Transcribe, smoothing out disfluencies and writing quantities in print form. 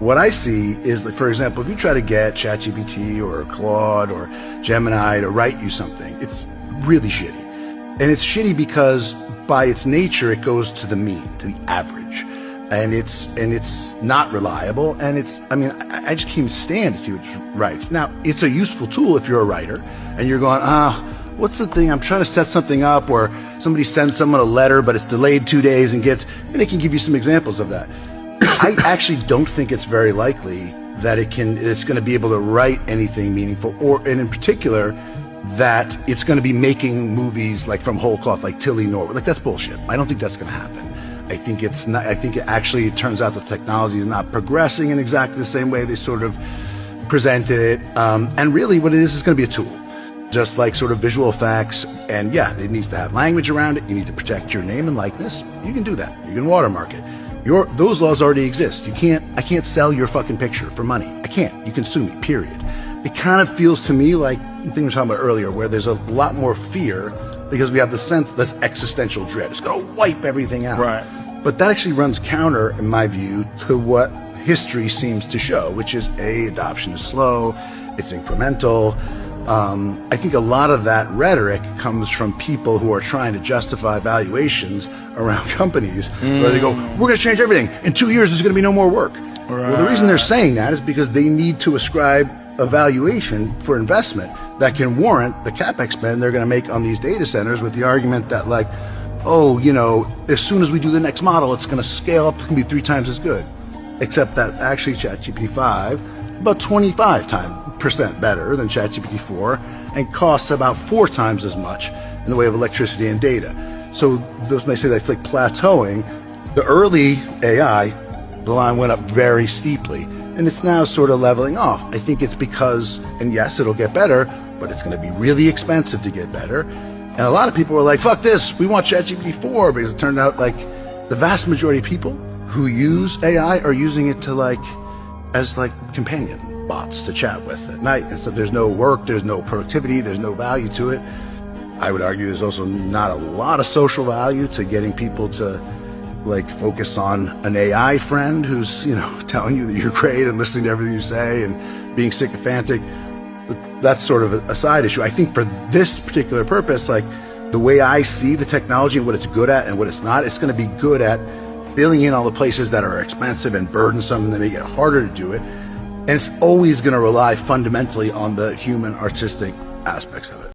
what I see is that, for example, if you try to get ChatGPT or Claude or Gemini to write you something, it's really shitty. And it's shitty because by its nature, it goes to the mean, to the average. And it's not reliable. And I just can't stand to see what it writes. Now, it's a useful tool if you're a writer and you're going, what's the thing? I'm trying to set something up, or somebody sends someone a letter, but it's delayed 2 days and it can give you some examples of that. I actually don't think it's very likely that it's going to be able to write anything meaningful, and in particular, that it's going to be making movies like from whole cloth, like Tilly Norwood. Like, that's bullshit. I don't think that's going to happen. I think it's not. I think it turns out the technology is not progressing in exactly the same way they sort of presented it. And really, what it is going to be a tool, just like sort of visual effects. And yeah, it needs to have language around it. You need to protect your name and likeness. You can do that. You can watermark it. Those laws already exist. I can't sell your fucking picture for money. I can't. You can sue me, period. It kind of feels to me like the thing we were talking about earlier, where there's a lot more fear because we have this existential dread. It's going to wipe everything out. Right. But that actually runs counter, in my view, to what history seems to show, which is adoption is slow, it's incremental. I think a lot of that rhetoric comes from people who are trying to justify valuations around companies where they go, we're going to change everything. In 2 years, there's going to be no more work. Right. Well, the reason they're saying that is because they need to ascribe a valuation for investment that can warrant the capex spend they're going to make on these data centers, with the argument that, like, as soon as we do the next model, it's going to scale up, it's going to be 3 times as good. Except that actually ChatGPT 5, about 25% better than ChatGPT 4, and costs about 4 times as much in the way of electricity and data. So when they say that's like plateauing, the early AI, the line went up very steeply, and it's now sort of leveling off. I think it's because, and yes, it'll get better, but it's going to be really expensive to get better. And a lot of people were like, fuck this, we want ChatGPT 4, because it turned out like the vast majority of people who use AI are using it to as companion bots to chat with at night. And so there's no work, there's no productivity, there's no value to it. I would argue there's also not a lot of social value to getting people to focus on an AI friend who's, telling you that you're great and listening to everything you say and being sycophantic. That's sort of a side issue. I think for this particular purpose, the way I see the technology and what it's good at and what it's not, it's going to be good at filling in all the places that are expensive and burdensome and they make it harder to do it. And it's always going to rely fundamentally on the human artistic aspects of it.